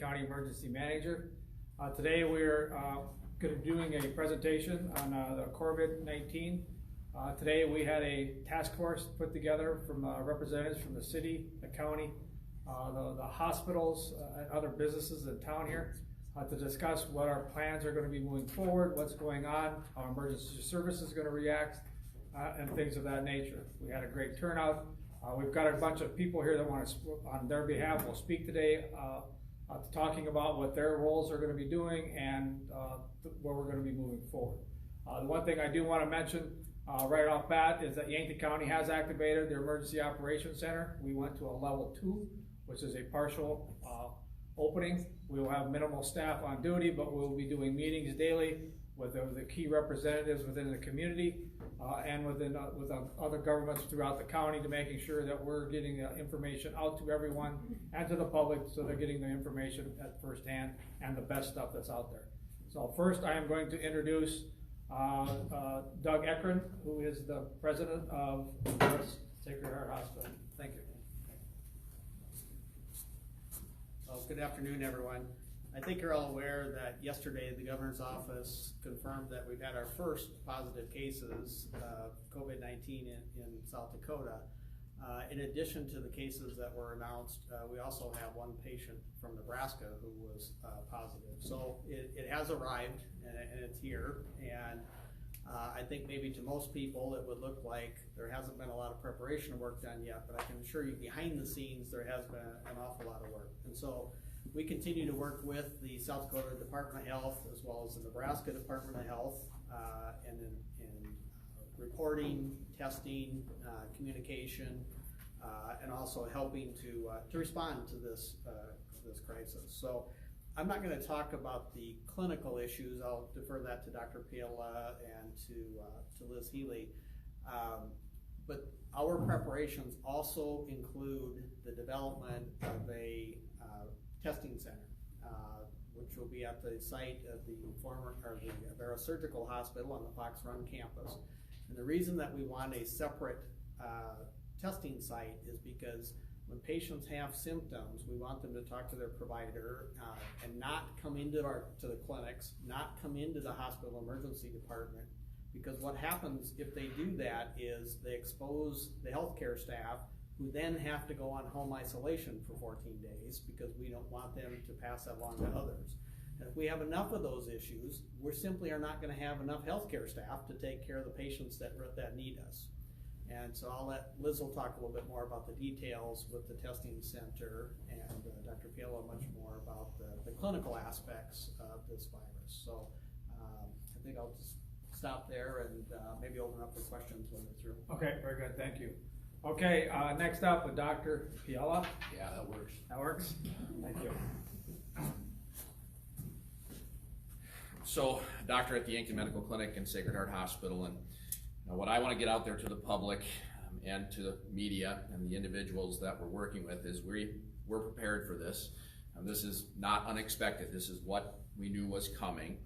County Emergency Manager. Today we're going to be doing a presentation on the COVID-19. Today we had a task force put together from representatives from the city, the county, the hospitals, and other businesses in town here to discuss what our plans are going to be moving forward, what's going on, how emergency services is going to react, and things of that nature. We had a great turnout. We've got a bunch of people here that want to, on their behalf, will speak today, talking about what their roles are going to be doing and where we're going to be moving forward. The one thing I do want to mention right off bat is that Yankton County has activated their Emergency Operations Center. We went to a level 2, which is a partial opening. We will have minimal staff on duty, but we will be doing meetings daily with the key representatives within the community and with other governments throughout the county to making sure that we're getting information out to everyone and to the public so they're getting the information at first hand and the best stuff that's out there. So first I am going to introduce Doug Ekron, who is the president of Sacred Heart Hospital. Thank you. Well, good afternoon, everyone. I think you're all aware that yesterday the governor's office confirmed that we've had our first positive cases of COVID-19 in South Dakota. In addition to the cases that were announced, we also have one patient from Nebraska who was positive. So it has arrived and it's here. And I think maybe to most people it would look like there hasn't been a lot of preparation work done yet, but I can assure you behind the scenes there has been an awful lot of work. And so we continue to work with the South Dakota Department of Health as well as the Nebraska Department of Health and in reporting, testing, communication, and also helping to respond to this crisis. So I'm not going to talk about the clinical issues. I'll defer that to Dr. Piela and to Liz Healy. But our preparations also include the development of a testing center, which will be at the site of the the Avera Surgical Hospital on the Fox Run campus. And the reason that we want a separate testing site is because when patients have symptoms, we want them to talk to their provider and not come into to the clinics, not come into the hospital emergency department, because what happens if they do that is they expose the healthcare staff who then have to go on home isolation for 14 days because we don't want them to pass that along to others. And if we have enough of those issues, we simply are not going to have enough healthcare staff to take care of the patients that need us. And so I'll let Liz will talk a little bit more about the details with the testing center, and Dr. Piela much more about the clinical aspects of this virus. So I think I'll just stop there and maybe open up for questions when we're through. Okay, very good, thank you. Okay, next up with Dr. Piela. Yeah, that works. That works? Thank you. So, doctor at the Yankton Medical Clinic and Sacred Heart Hospital, and what I want to get out there to the public and to the media and the individuals that we're working with is we're prepared for this. This is not unexpected. This is what we knew was coming.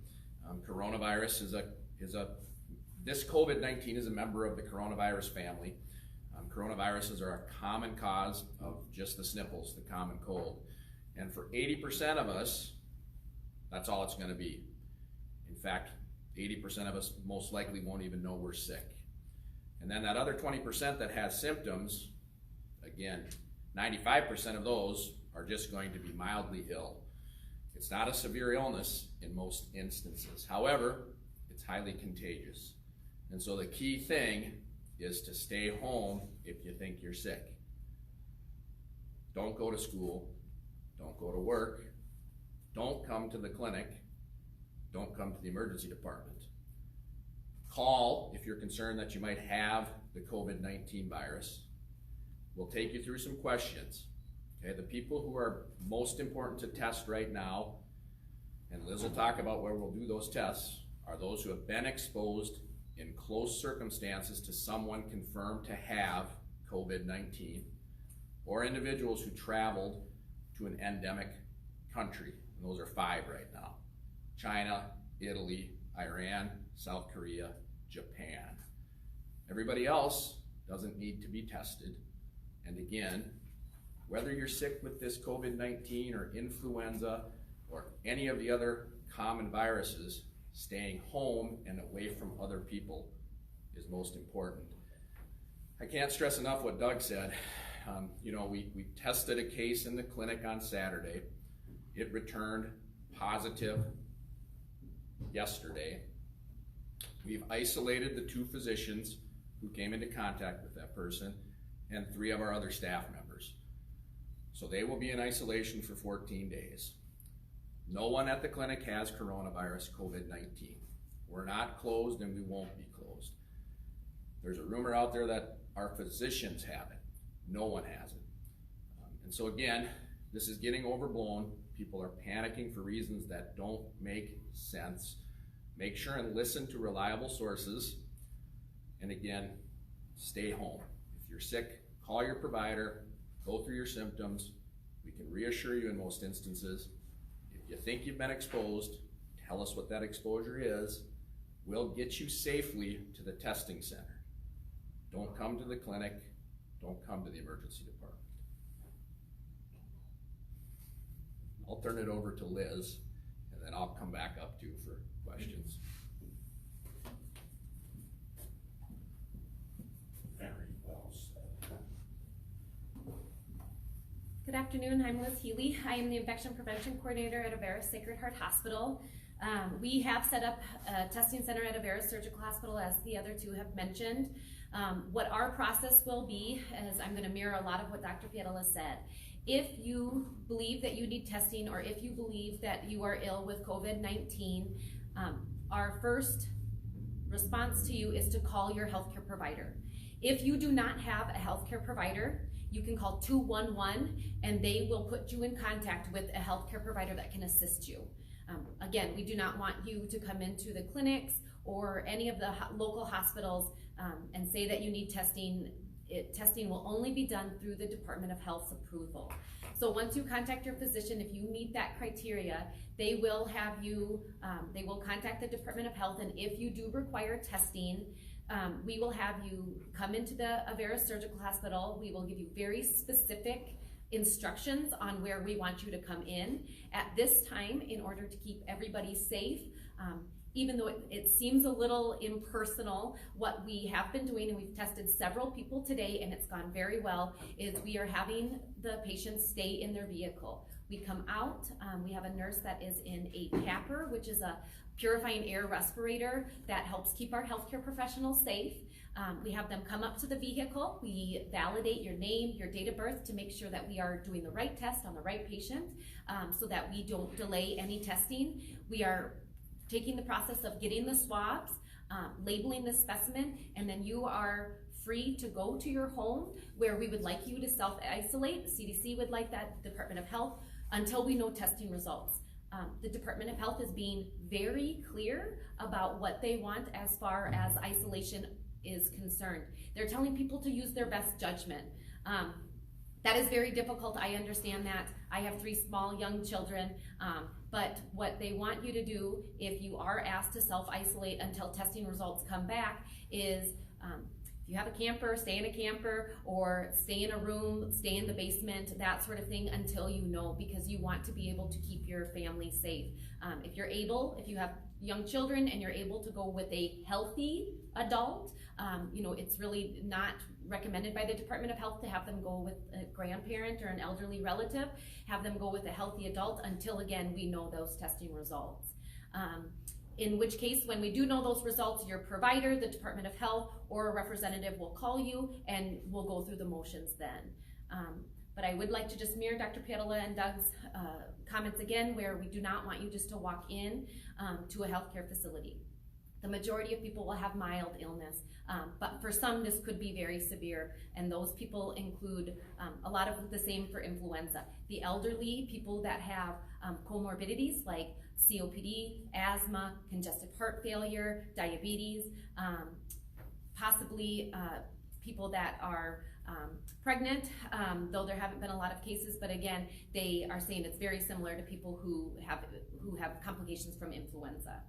Coronavirus this COVID-19 is a member of the coronavirus family. Coronaviruses are a common cause of just the sniffles, the common cold. And for 80% of us, that's all it's going to be. In fact, 80% of us most likely won't even know we're sick. And then that other 20% that has symptoms, again, 95% of those are just going to be mildly ill. It's not a severe illness in most instances. However, it's highly contagious. And so the key thing is to stay home if you think you're sick. Don't go to school, don't go to work, don't come to the clinic, don't come to the emergency department. Call if you're concerned that you might have the COVID-19 virus. We'll take you through some questions. Okay, the people who are most important to test right now, and Liz will talk about where we'll do those tests, are those who have been exposed in close circumstances to someone confirmed to have COVID-19, or individuals who traveled to an endemic country. And those are 5 right now: China, Italy, Iran, South Korea, Japan. Everybody else doesn't need to be tested. And again, whether you're sick with this COVID-19 or influenza or any of the other common viruses, staying home and away from other people is most important. I can't stress enough what Doug said. You know, we tested a case in the clinic on Saturday. It returned positive yesterday. We've isolated the 2 physicians who came into contact with that person and 3 of our other staff members. So they will be in isolation for 14 days. No one at the clinic has coronavirus COVID-19. We're not closed and we won't be closed. There's a rumor out there that our physicians have it. No one has it. And so again, this is getting overblown. People are panicking for reasons that don't make sense. Make sure and listen to reliable sources. And again, stay home. If you're sick, call your provider, go through your symptoms. We can reassure you in most instances. If you think you've been exposed, tell us what that exposure is. We'll get you safely to the testing center. Don't come to the clinic. Don't come to the emergency department. I'll turn it over to Liz, and then I'll come back up too for questions. Very well said. Good afternoon, I'm Liz Healy. I am the Infection Prevention Coordinator at Avera Sacred Heart Hospital. We have set up a testing center at Avera Surgical Hospital, as the other 2 have mentioned. What our process will be, is I'm going to mirror a lot of what Dr. Pietola said. If you believe that you need testing, or if you believe that you are ill with COVID-19, our first response to you is to call your healthcare provider. If you do not have a healthcare provider, you can call 211 and they will put you in contact with a healthcare provider that can assist you. Again, we do not want you to come into the clinics or any of the local hospitals and say that you need testing. Testing will only be done through the Department of Health's approval. So once you contact your physician, if you meet that criteria, they will have you, they will contact the Department of Health, and if you do require testing, we will have you come into the Avera Surgical Hospital. We will give you very specific instructions on where we want you to come in at this time in order to keep everybody safe. Even though it seems a little impersonal, what we have been doing, and we've tested several people today and it's gone very well, is we are having the patients stay in their vehicle. We come out, we have a nurse that is in a PAPR, which is a purifying air respirator that helps keep our healthcare professionals safe. We have them come up to the vehicle. We validate your name, your date of birth to make sure that we are doing the right test on the right patient, so that we don't delay any testing. We are taking the process of getting the swabs, labeling the specimen, and then you are free to go to your home where we would like you to self-isolate. The CDC would like that, Department of Health, until we know testing results. The Department of Health is being very clear about what they want as far as isolation is concerned. They're telling people to use their best judgment. That is very difficult, I understand that. I have 3 small young children, but what they want you to do if you are asked to self-isolate until testing results come back is, if you have a camper, stay in a camper, or stay in a room, stay in the basement, that sort of thing until you know, because you want to be able to keep your family safe. If you're able, if you have young children and you're able to go with a healthy adult, you know, it's really not recommended by the Department of Health to have them go with a grandparent or an elderly relative. Have them go with a healthy adult until, again, we know those testing results. In which case, when we do know those results, your provider, the Department of Health, or a representative will call you and we'll go through the motions then. But I would like to just mirror Dr. Pietola and Doug's comments again, where we do not want you just to walk in to a healthcare facility. The majority of people will have mild illness, but for some this could be very severe, and those people include a lot of the same for influenza. The elderly, people that have comorbidities like COPD, asthma, congestive heart failure, diabetes, possibly people that are pregnant, though there haven't been a lot of cases, but again, they are saying it's very similar to people who have complications from influenza.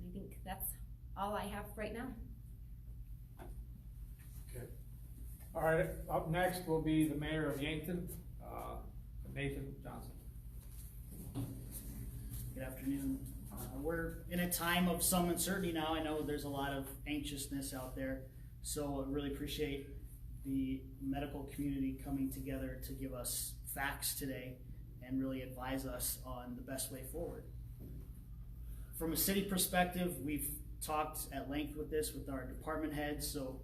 I think that's all I have right now. Okay. All right, up next will be the mayor of Yankton, Nathan Johnson. Good afternoon. We're in a time of some uncertainty now. I know there's a lot of anxiousness out there, so I really appreciate the medical community coming together to give us facts today and really advise us on the best way forward. From a city perspective, we've talked at length with this with our department heads, so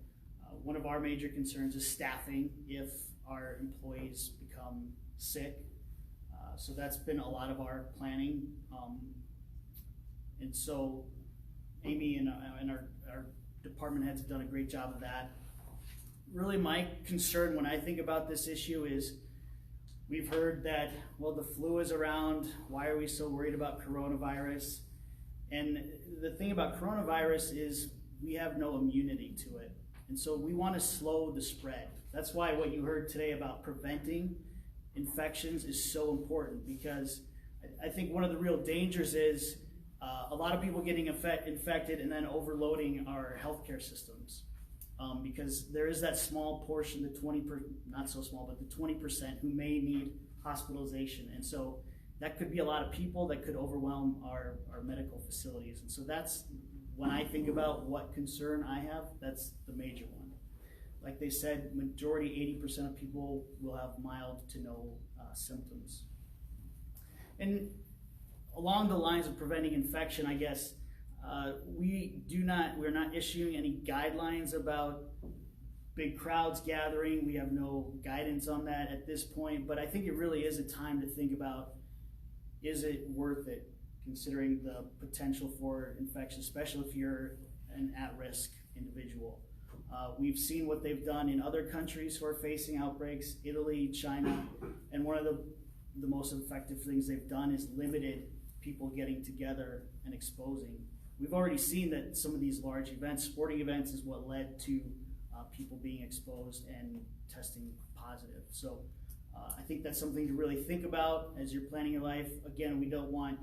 one of our major concerns is staffing if our employees become sick. So that's been a lot of our planning. And so Amy and our department heads have done a great job of that. Really my concern when I think about this issue is we've heard that, well, the flu is around, why are we so worried about coronavirus? And the thing about coronavirus is we have no immunity to it. And so we want to slow the spread. That's why what you heard today about preventing infections is so important, because I think one of the real dangers is a lot of people getting infected and then overloading our healthcare systems. Because there is that small portion, not so small, but the 20% who may need hospitalization. And so that could be a lot of people that could overwhelm our medical facilities. And so that's, when I think about what concern I have, that's the major one. Like they said, majority, 80% of people will have mild to no symptoms. And along the lines of preventing infection, I guess, we're not issuing any guidelines about big crowds gathering. We have no guidance on that at this point, but I think it really is a time to think about, is it worth it, considering the potential for infection, especially if you're an at-risk individual. We've seen what they've done in other countries who are facing outbreaks, Italy, China, and one of the most effective things they've done is limited people getting together and exposing. We've already seen that some of these large events, sporting events, is what led to people being exposed and testing positive. So I think that's something to really think about as you're planning your life. Again, we don't want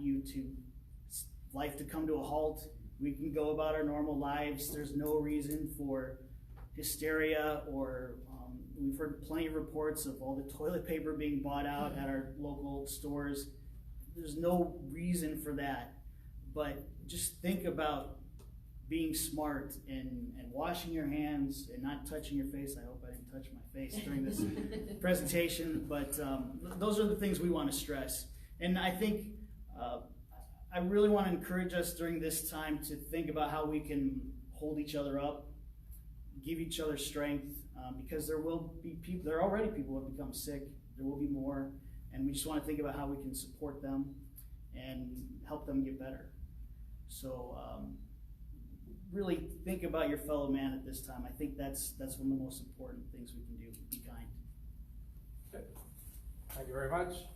life to come to a halt. We can go about our normal lives. There's no reason for hysteria or we've heard plenty of reports of all the toilet paper being bought out at our local stores. There's no reason for that, but just think about being smart and washing your hands and not touching your face. I hope I didn't touch my face during this presentation, but those are the things we want to stress. And I think I really want to encourage us during this time to think about how we can hold each other up, give each other strength, because there will be people, there are already people who have become sick, there will be more, and we just want to think about how we can support them and help them get better. So really think about your fellow man at this time. I think that's one of the most important things we can do. Be kind. Okay. Thank you very much.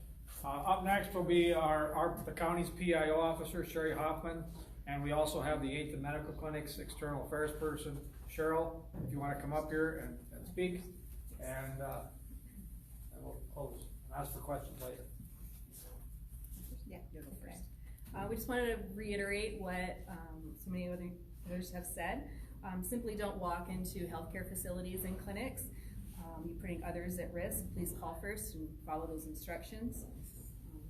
Up next will be the county's PIO officer, Sherry Hoffman, and we also have the Yankton Medical Clinic's external affairs person, Cheryl, if you want to come up here and speak, and we'll close and ask for questions later. Yeah, you'll go first. We just wanted to reiterate what so many others have said. Simply don't walk into healthcare facilities and clinics. You're putting others at risk. Please call first and follow those instructions.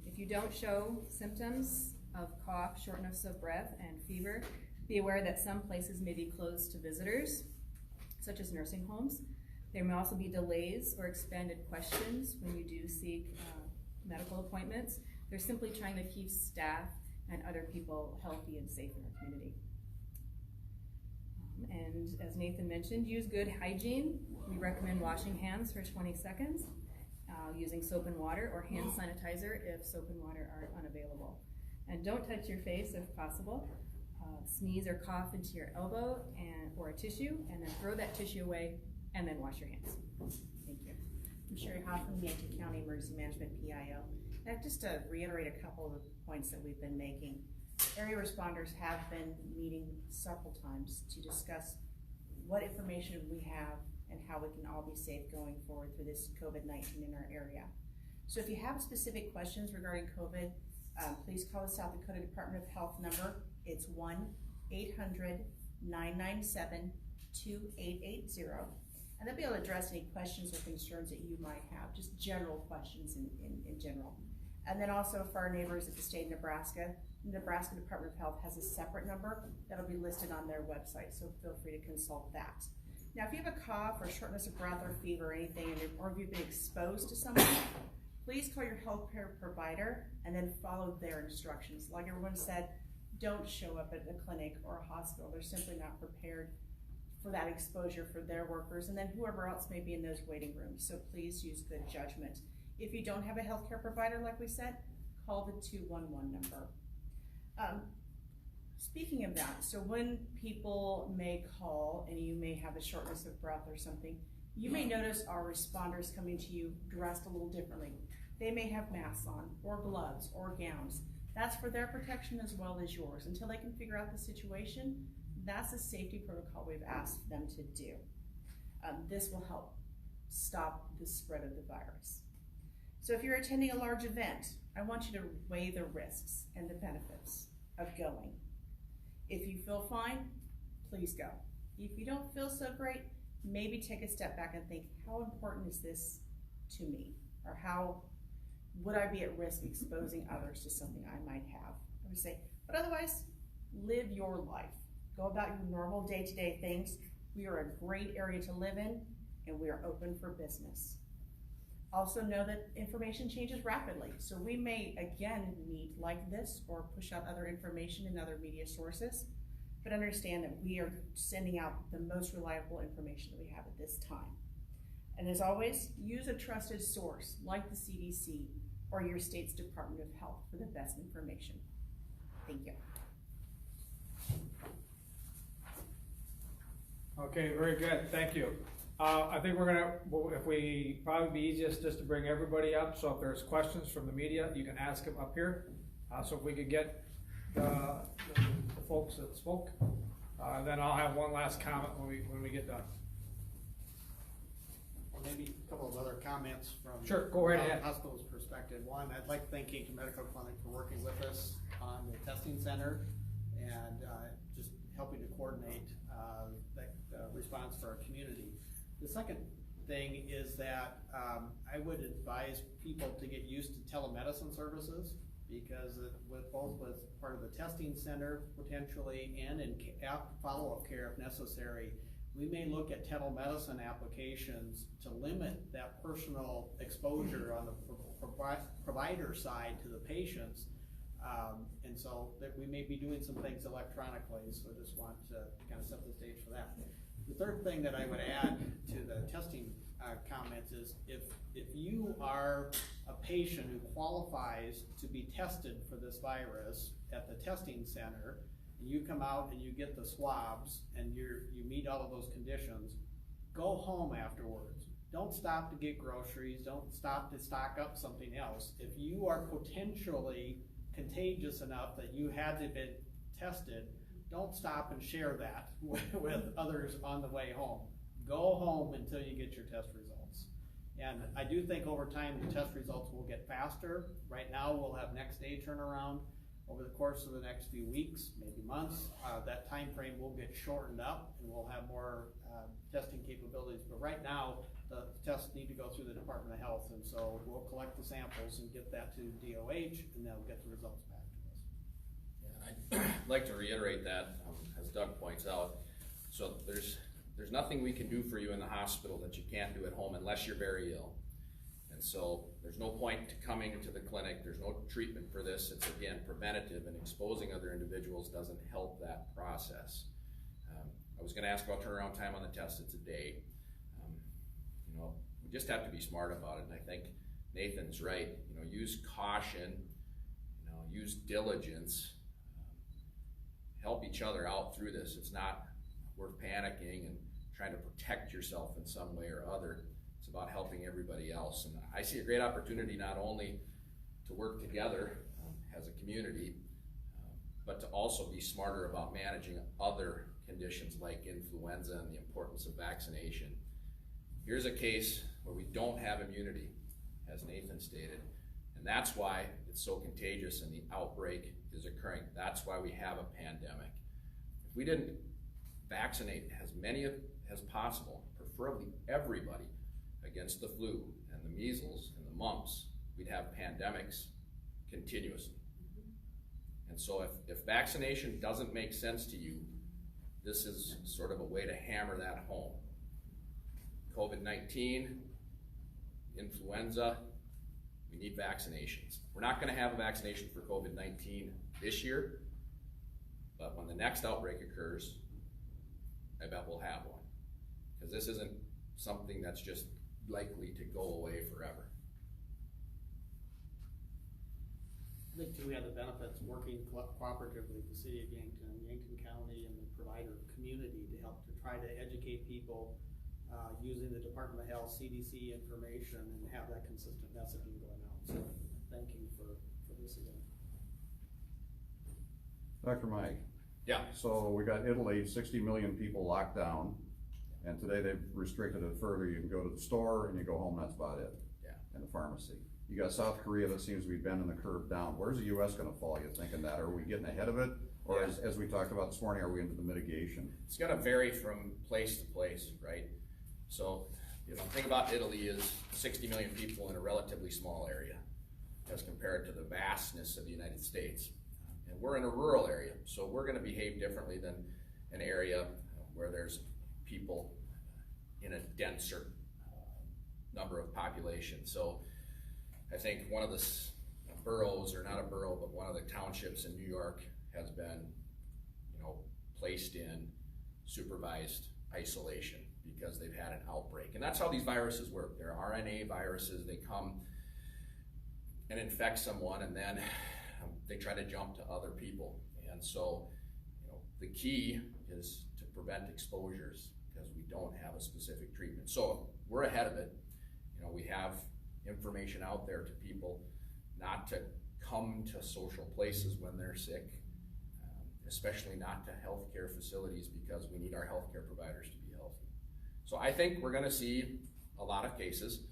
If you don't show symptoms of cough, shortness of breath, and fever, be aware that some places may be closed to visitors, such as nursing homes. There may also be delays or expanded questions when you do seek medical appointments. They're simply trying to keep staff and other people healthy and safe in our community. And as Nathan mentioned, use good hygiene. We recommend washing hands for 20 seconds, using soap and water or hand sanitizer if soap and water are unavailable. And don't touch your face if possible. Sneeze or cough into your elbow or a tissue, and then throw that tissue away, and then wash your hands. Thank you. I'm Sherry Hoffman, Yankton County Emergency Management PIO. Just to reiterate a couple of the points that we've been making, area responders have been meeting several times to discuss what information we have and how we can all be safe going forward through this COVID-19 in our area. So if you have specific questions regarding COVID, please call the South Dakota Department of Health number. It's 1-800-997-2880. And they'll be able to address any questions or concerns that you might have, just general questions in general. And then also for our neighbors at the state of Nebraska, the Nebraska Department of Health has a separate number that'll be listed on their website, so feel free to consult that. Now, if you have a cough or shortness of breath or fever or anything, or if you've been exposed to someone, please call your healthcare provider and then follow their instructions. Like everyone said, don't show up at a clinic or a hospital. They're simply not prepared for that exposure for their workers and then whoever else may be in those waiting rooms. So please use good judgment. If you don't have a healthcare provider, like we said, call the 211 number. Speaking of that, so when people may call and you may have a shortness of breath or something, you may notice our responders coming to you dressed a little differently. They may have masks on, or gloves, or gowns. That's for their protection as well as yours. Until they can figure out the situation, that's a safety protocol we've asked them to do. This will help stop the spread of the virus. So if you're attending a large event, I want you to weigh the risks and the benefits of going. If you feel fine, please go. If you don't feel so great, maybe take a step back and think, how important is this to me? Or how would I be at risk exposing others to something I might have? I would say, but otherwise, live your life. Go about your normal day-to-day things. We are a great area to live in, and we are open for business. Also know that information changes rapidly, so we may again meet like this or push out other information in other media sources, but understand that we are sending out the most reliable information that we have at this time. And as always, use a trusted source like the CDC or your state's Department of Health for the best information. Thank you. Okay, very good, thank you. I think we're gonna, if we, probably be easiest just to bring everybody up, so if there's questions from the media, you can ask them up here. So if we could get the folks that spoke, then I'll have one last comment when we get done. Maybe a couple of other comments from Sure, go right ahead. the hospital's perspective. One, I'd like to thank Yankton Medical Clinic for working with us on the testing center and just helping to coordinate that response for our community. The second thing is that I would advise people to get used to telemedicine services, because with part of the testing center potentially and in follow-up care if necessary, we may look at telemedicine applications to limit that personal exposure on the provider side to the patients. And so that we may be doing some things electronically, so I just want to kind of set the stage for that. The third thing that I would add to the testing comments is if you are a patient who qualifies to be tested for this virus at the testing center, and you come out and you get the swabs and you meet all of those conditions, go home afterwards. Don't stop to get groceries, don't stop to stock up something else. If you are potentially contagious enough that you had to be tested, don't stop and share that with others on the way home. Go home until you get your test results. And I do think over time the test results will get faster. Right now we'll have next day turnaround. Over the course of the next few weeks, maybe months, that time frame will get shortened up and we'll have more testing capabilities. But right now, the tests need to go through the Department of Health, and so we'll collect the samples and get that to DOH, and they'll get the results back to us. Yeah, I'd like to reiterate that, as Doug points out. So there's nothing we can do for you in the hospital that you can't do at home unless you're very ill. And so there's no point to coming to the clinic. There's no treatment for this. It's, again, preventative, and exposing other individuals doesn't help that process. I was going to ask about turnaround time on the test. It's a day. We just have to be smart about it, and I think Nathan's right. Use caution, use diligence, help each other out through this. It's not worth panicking and trying to protect yourself in some way or other. It's about helping everybody else. And I see a great opportunity not only to work together as a community, but to also be smarter about managing other conditions like influenza and the importance of vaccination. Here's a case where we don't have immunity, as Nathan stated, and that's why it's so contagious and the outbreak is occurring. That's why we have a pandemic. If we didn't vaccinate as many as possible, preferably everybody, against the flu and the measles and the mumps, we'd have pandemics continuously. And so if vaccination doesn't make sense to you, this is sort of a way to hammer that home. COVID-19, influenza, we need vaccinations. We're not gonna have a vaccination for COVID-19 this year, but when the next outbreak occurs, I bet we'll have one. Because this isn't something that's just likely to go away forever. I think too, we have the benefits working cooperatively with the city of Yankton, Yankton County, and the provider community to help to try to educate people using the Department of Health, CDC information, and have that consistent messaging going out. So thank you for this event. Dr. Mike. Yeah. So we got Italy, 60 million people locked down, and today they've restricted it further. You can go to the store and you go home, that's about it. Yeah. And the pharmacy. You got South Korea that seems to be bending the curve down. Where's the US gonna fall, you thinking that? Are we getting ahead of it? Or Yeah. as we talked about this morning, are we into the mitigation? It's gonna vary from place to place, right? So, you know, the thing about Italy is 60 million people in a relatively small area as compared to the vastness of the United States. And we're in a rural area, so we're gonna behave differently than an area where there's people in a denser number of population. So I think one of the boroughs, or not a borough, but one of the townships in New York has been, you know, placed in supervised isolation because they've had an outbreak. And that's how these viruses work. They're RNA viruses. They come and infect someone, and then they try to jump to other people. And so, you know, the key is to prevent exposures because we don't have a specific treatment. So we're ahead of it. You know, we have information out there to people not to come to social places when they're sick, especially not to healthcare facilities, because we need our healthcare providers to be healthy. So I think we're gonna see a lot of cases.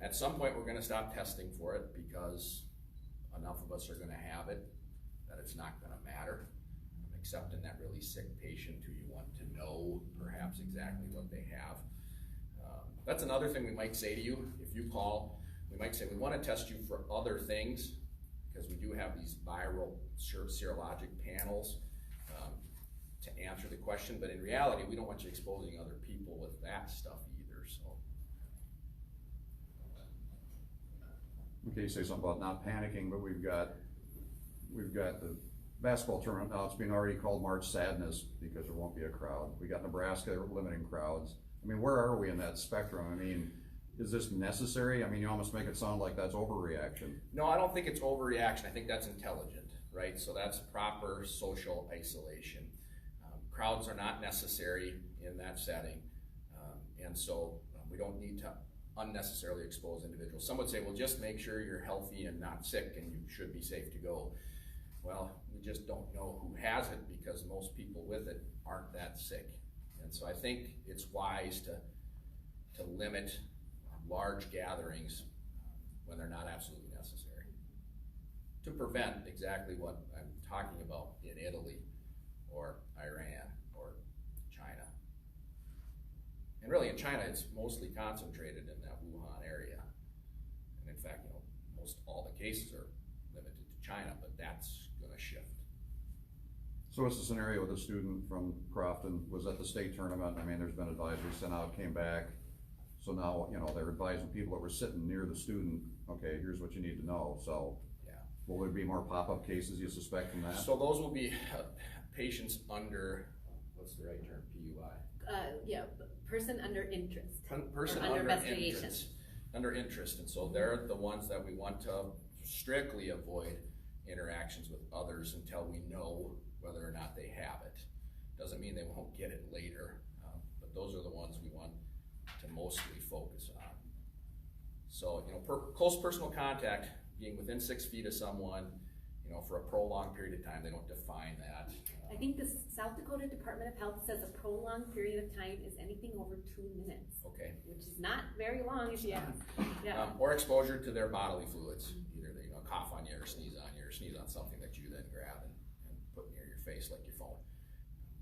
At some point, we're gonna stop testing for it because enough of us are gonna have it that it's not gonna matter, except in that really sick patient who you want to know perhaps exactly what they have. That's another thing we might say to you. If you call, we might say, we wanna test you for other things, because we do have these viral serologic panels to answer the question, but in reality, we don't want you exposing other people with that stuff either, so. Okay, you say something about not panicking, but we've got the basketball tournament now. It's been already called March Sadness because there won't be a crowd. We got Nebraska limiting crowds. I mean, where are we in that spectrum? I mean, is this necessary? I mean, you almost make it sound like that's overreaction. No, I don't think it's overreaction. I think that's intelligent, right? So that's proper social isolation. Crowds are not necessary in that setting. And so we don't need to unnecessarily expose individuals. Some would say, well, just make sure you're healthy and not sick and you should be safe to go. Well, we just don't know who has it because most people with it aren't that sick. And so I think it's wise to limit large gatherings when they're not absolutely necessary, to prevent exactly what I'm talking about in Italy or Iran or China. And really in China, it's mostly concentrated in that Wuhan area. And in fact, you know, most all the cases are limited to China, but that's gonna shift. So what's the scenario with a student from Crofton, was at the state tournament? I mean, there's been advisory sent out, came back. So now, you know, they're advising people that were sitting near the student, okay, here's what you need to know. So Yeah. will there be more pop-up cases, you suspect, from that? So those will be patients under, what's the right term, PUI? Yeah, person under interest. Person Or under under investigation. interest. Under interest, and so they're the ones that we want to strictly avoid interactions with others until we know whether or not they have it. Doesn't mean they won't get it later, but those are the ones we want to mostly focus on. So, you know, close personal contact, being within 6 feet of someone, you know, for a prolonged period of time, they don't define that. I think the South Dakota Department of Health says a prolonged period of time is anything over 2 minutes. Okay. Which is not very long if you ask. Yeah. Or exposure to their bodily fluids. Either they, you know, cough on you or sneeze on you or sneeze on something that you then grab and put near your face like your phone,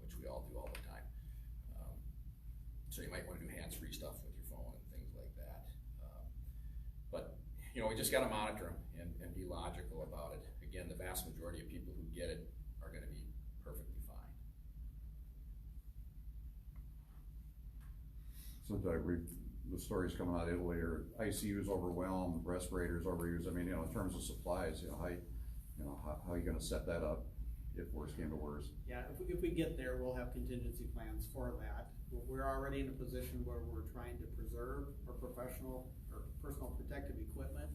which we all do all the time. So you might wanna do hands-free stuff with your phone and things like that. But, you know, we just gotta monitor them and be logical about it. Again, the vast majority of people who get it are gonna be perfectly fine. So Doug, the stories coming out of Italy are ICU's overwhelmed, respirators overused. I mean, you know, in terms of supplies, how are you gonna set that up if worse came to worse? Yeah, if we get there, we'll have contingency plans for that. We're already in a position where we're trying to preserve our professional or personal protective equipment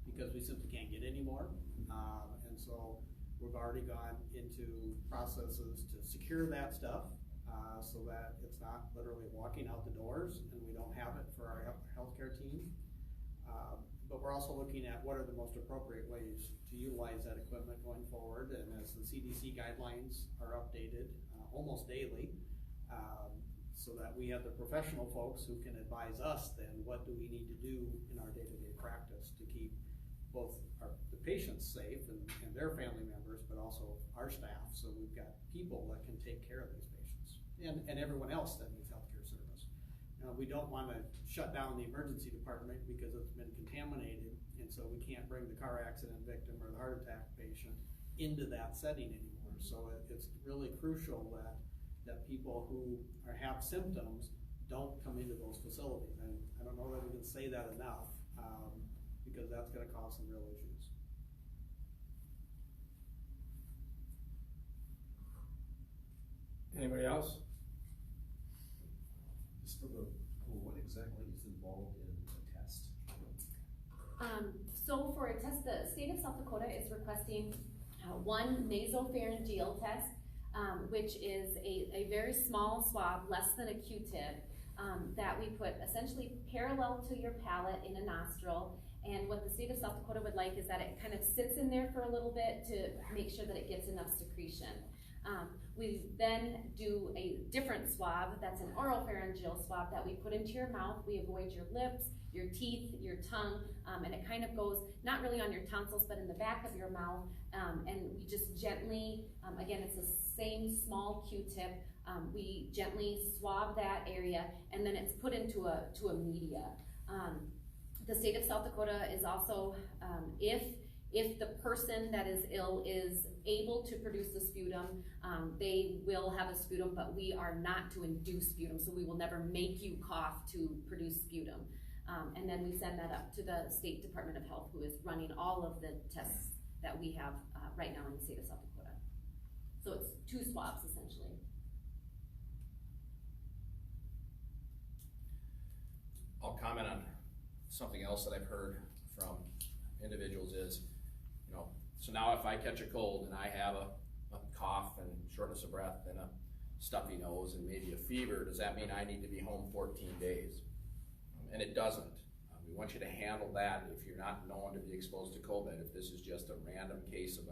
because we simply can't get any more. And so we've already gone into processes to secure that stuff so that it's not literally walking out the doors and we don't have it for our healthcare team. But we're also looking at what are the most appropriate ways to utilize that equipment going forward. And as the CDC guidelines are updated almost daily, so that we have the professional folks who can advise us then what do we need to do in our day-to-day practice to keep both the patients safe and their family members, but also our staff. So we've got people that can take care of these patients and everyone else that needs healthcare service. We don't want to shut down the emergency department because it's been contaminated, and so we can't bring the car accident victim or the heart attack patient into that setting anymore. So it's really crucial that people who have symptoms don't come into those facilities. And I don't know that we can say that enough because that's going to cause some real issues. Anybody else? Just for the pool, what exactly is involved in the test? So for a test, the state of South Dakota is requesting one nasopharyngeal test, which is a very small swab, less than a Q-tip, that we put essentially parallel to your palate in a nostril. And what the state of South Dakota would like is that it kind of sits in there for a little bit to make sure that it gets enough secretion. We then do a different swab, that's an oropharyngeal swab that we put into your mouth. We avoid your lips, your teeth, your tongue, and it kind of goes, not really on your tonsils, but in the back of your mouth. And we just gently, again, it's the same small Q-tip, we gently swab that area, and then it's put into a media. The state of South Dakota is also, if the person that is ill is able to produce the sputum, they will have a sputum, but we are not to induce sputum, so we will never make you cough to produce sputum. And then we send that up to the State Department of Health, who is running all of the tests that we have right now in the state of South Dakota. So it's 2 swabs, essentially. I'll comment on something else that I've heard from individuals is, so now if I catch a cold and I have a cough and shortness of breath and a stuffy nose and maybe a fever, does that mean I need to be home 14 days? And it doesn't. We want you to handle that if you're not known to be exposed to COVID. If this is just a random case of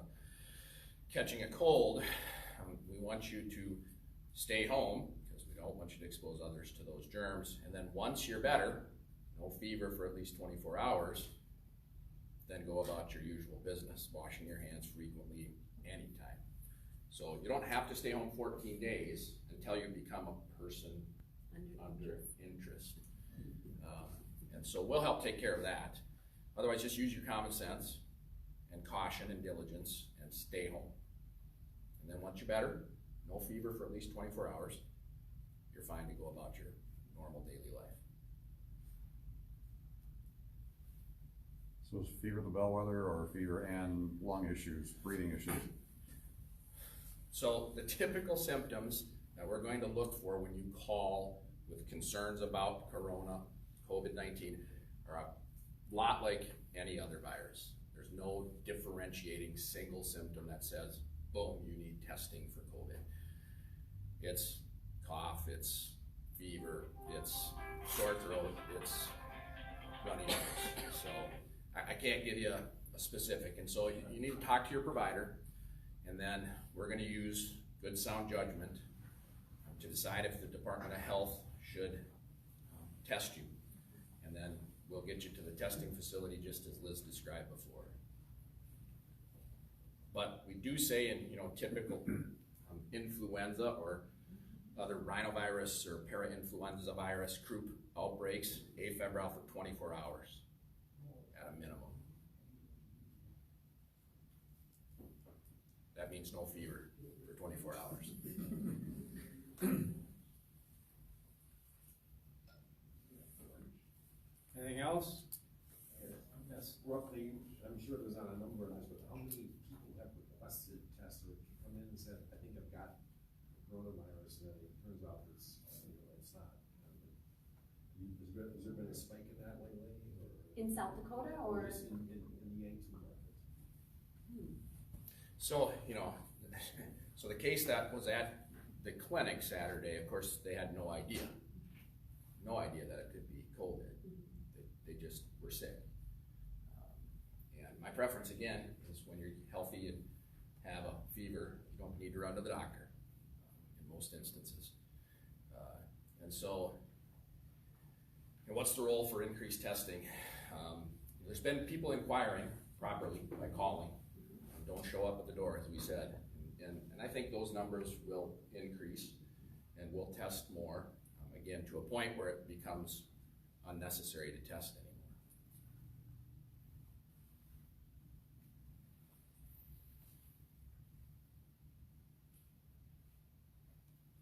catching a cold, we want you to stay home because we don't want you to expose others to those germs. And then once you're better, no fever for at least 24 hours, then go about your usual business, washing your hands frequently, anytime. So you don't have to stay home 14 days until you become a person under interest. And so we'll help take care of that. Otherwise, just use your common sense and caution and diligence and stay home. And then once you're better, no fever for at least 24 hours, you're fine to go about your normal daily life. So is fever the bellwether, or fever and lung issues, breathing issues? So the typical symptoms that we're going to look for when you call with concerns about corona, COVID-19, are a lot like any other virus. There's no differentiating single symptom that says, boom, you need testing for COVID. It's cough, it's fever, it's sore throat, it's runny nose. So I can't give you a specific, and so you need to talk to your provider, and then we're going to use good sound judgment to decide if the Department of Health should test you, and then we'll get you to the testing facility just as Liz described before. But we do say in typical influenza or other rhinovirus or parainfluenza virus croup outbreaks, afebrile for 24 hours at a minimum. That means no fever for 24 hours. Anything else? Yes. Roughly, I'm sure there's not a number on this, but how many people have requested tests or come in and said, I think I've got coronavirus, and then it turns out it's, it's not. Has there been a spike in that lately, or? In South Dakota or? Just in the Yankton market? So, so the case that was at the clinic Saturday, of course, they had no idea that it could be COVID. They just were sick. And my preference, again, is when you're healthy and have a fever, you don't need to run to the doctor in most instances. And so, what's the role for increased testing? There's been people inquiring properly by calling. Don't show up at the door, as we said. And I think those numbers will increase and we'll test more, again, to a point where it becomes unnecessary to test anymore.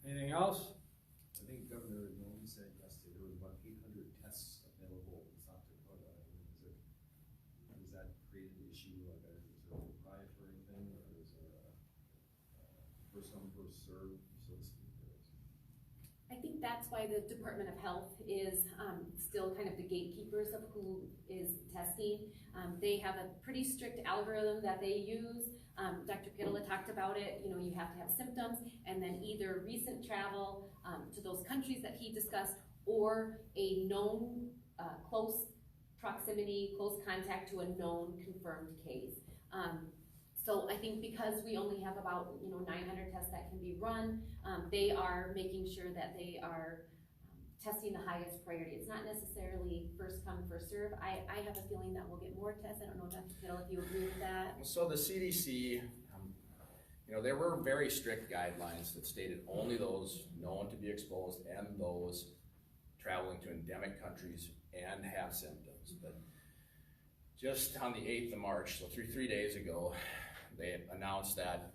Anything else? I think Governor Nolan said yesterday there was about 800 tests available in South Dakota. I mean, does that create an issue? Like, is there a proprietary thing, or is there a first come, first served, so to speak? I think that's why the Department of Health is still kind of the gatekeepers of who is testing. They have a pretty strict algorithm that they use. Dr. Pittala talked about it. You have to have symptoms and then either recent travel to those countries that he discussed or a known close proximity, close contact to a known confirmed case. So I think because we only have about 900 tests that can be run, they are making sure that they are testing the highest priority. It's not necessarily first come, first serve. I have a feeling that we'll get more tests. I don't know, Dr. Pittala, if you agree with that. So the CDC, there were very strict guidelines that stated only those known to be exposed and those traveling to endemic countries and have symptoms. But just on the 8th of March, so 3 days ago, they announced that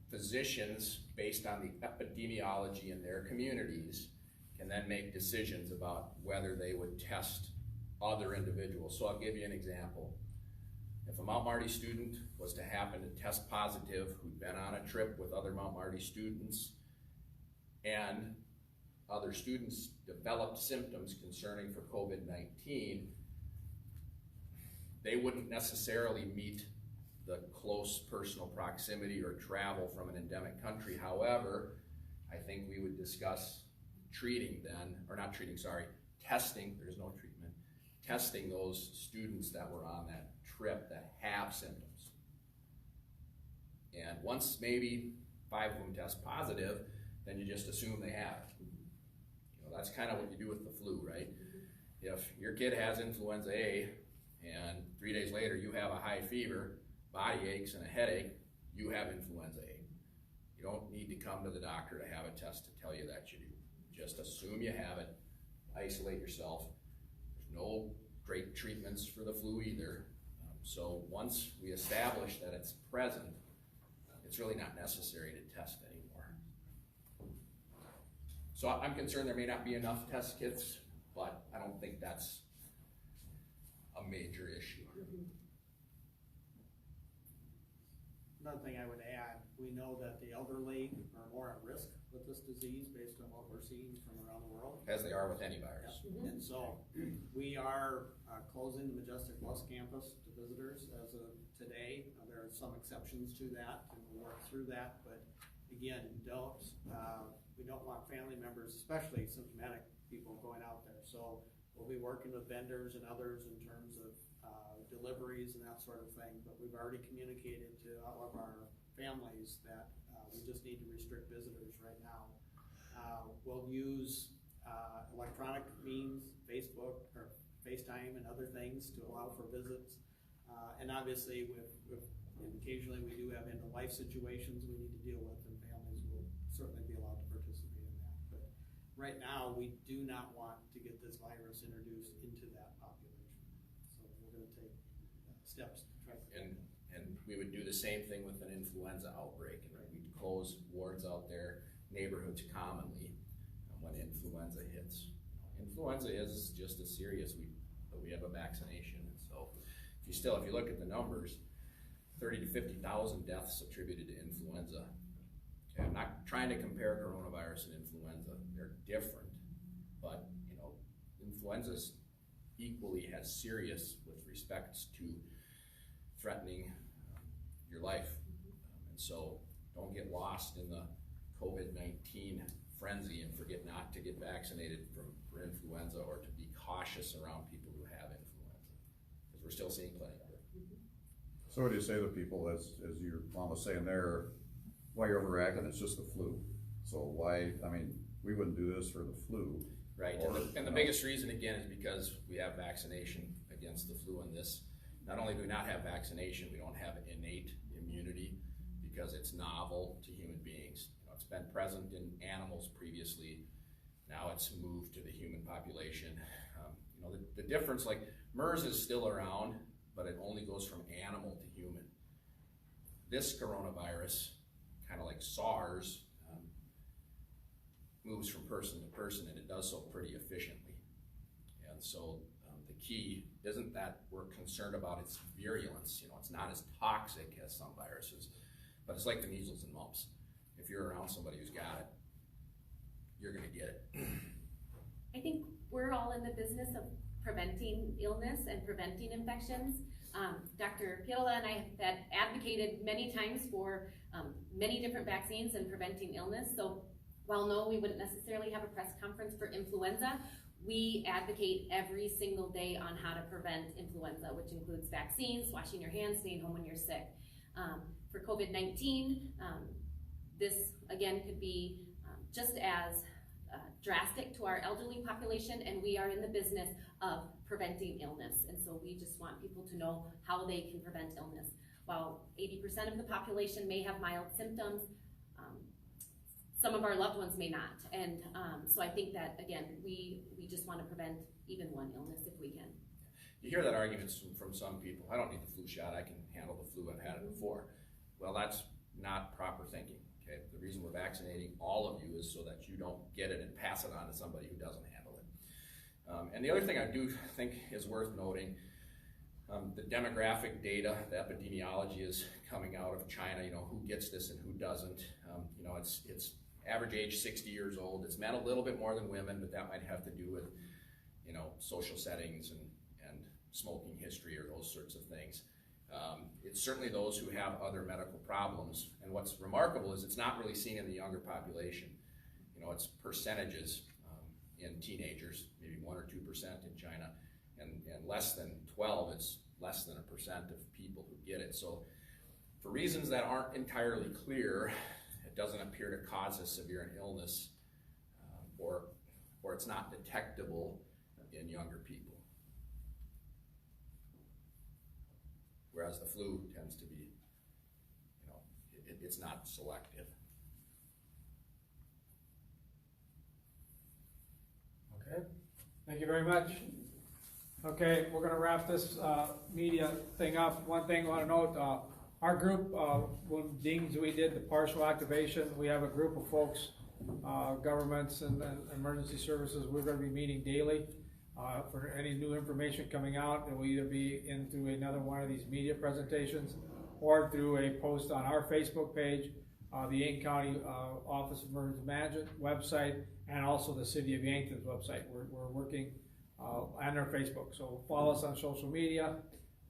physicians, based on the epidemiology in their communities, can then make decisions about whether they would test other individuals. So I'll give you an example. If a Mount Marty student was to happen to test positive, who'd been on a trip with other Mount Marty students, and other students developed symptoms concerning for COVID-19, they wouldn't necessarily meet the close personal proximity or travel from an endemic country. However, I think we would discuss testing, there's no treatment, testing those students that were on that trip that have symptoms. And once maybe 5 of them test positive, then you just assume they have it. That's kind of what you do with the flu, right? If your kid has influenza A and 3 days later you have a high fever, body aches, and a headache, you have influenza A. You don't need to come to the doctor to have a test to tell you that you do. Just assume you have it, isolate yourself. There's no great treatments for the flu either. So once we establish that it's present, it's really not necessary to test anymore. So I'm concerned there may not be enough test kits, but I don't think that's a major issue. Another thing I would add, we know that the elderly are more at risk with this disease based on what we're seeing from around the world. As they are with any virus. Yep. And so we are closing the Majestic West campus to visitors as of today. There are some exceptions to that, and we'll work through that. But again, we don't want family members, especially symptomatic people, going out there. So we'll be working with vendors and others in terms of deliveries and that sort of thing. But we've already communicated to all of our families that we just need to restrict visitors right now. We'll use electronic means, Facebook or FaceTime and other things to allow for visits. And obviously occasionally we do have end-of-life situations we need to deal with, and families will certainly be allowed to participate. right now, we do not want to get this virus introduced into that population. So we're gonna take steps to try to prevent that. And we would do the same thing with an influenza outbreak, and we'd close wards out there, neighborhoods commonly, when influenza hits. Influenza is just as serious, but we have a vaccination, and so if you look at the numbers, 30 to 50,000 deaths attributed to influenza. Okay, I'm not trying to compare coronavirus and influenza, they're different, but influenza is equally as serious with respect to threatening your life. And so don't get lost in the COVID-19 frenzy and forget not to get vaccinated for influenza, or to be cautious around people who have influenza, because we're still seeing plenty of it. So what do you say to people, as your mom was saying there, why you're overreacting, it's just the flu? So why, I mean, we wouldn't do this for the flu. Right, and the biggest reason again is because we have vaccination against the flu, and this, not only do we not have vaccination, we don't have innate immunity because it's novel to human beings. It's been present in animals previously, now it's moved to the human population. The difference, like MERS is still around, but it only goes from animal to human. This coronavirus, kind of like SARS, moves from person to person, and it does so pretty efficiently. And so the key isn't that we're concerned about its virulence. It's not as toxic as some viruses, but it's like the measles and mumps. If you're around somebody who's got it, you're gonna get it. I think we're all in the business of preventing illness and preventing infections. Dr. Pietola and I have advocated many times for many different vaccines and preventing illness. So while no, we wouldn't necessarily have a press conference for influenza, we advocate every single day on how to prevent influenza, which includes vaccines, washing your hands, staying home when you're sick. For COVID-19, this again could be just as drastic to our elderly population, and we are in the business of preventing illness. And so we just want people to know how they can prevent illness. While 80% of the population may have mild symptoms, some of our loved ones may not. And so I think that, again, we just want to prevent even one illness if we can. You hear that argument from some people, I don't need the flu shot, I can handle the flu, I've had it before. Well, that's not proper thinking, okay? The reason we're vaccinating all of you is so that you don't get it and pass it on to somebody who doesn't handle it. And the other thing I do think is worth noting, the demographic data, the epidemiology is coming out of China, who gets this and who doesn't. It's average age 60 years old. It's men a little bit more than women, but that might have to do with, social settings and smoking history or those sorts of things. It's certainly those who have other medical problems. And what's remarkable is it's not really seen in the younger population. It's percentages in teenagers, maybe 1 or 2% in China, and less than 12, it's less than 1% of people who get it. So for reasons that aren't entirely clear, it doesn't appear to cause a severe illness, or it's not detectable in younger people. Whereas the flu tends to be, it's not selective. Okay, thank you very much. Okay, we're gonna wrap this media thing up. One thing I want to note, our group, when we did the partial activation, we have a group of folks, governments and emergency services, we're gonna be meeting daily for any new information coming out. It will either be in through another one of these media presentations or through a post on our Facebook page, the Yankton County Office of Emergency Management website, and also the City of Yankton's website. We're working on our Facebook. So follow us on social media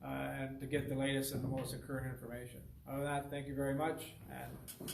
and to get the latest and the most current information. Other than that, thank you very much. And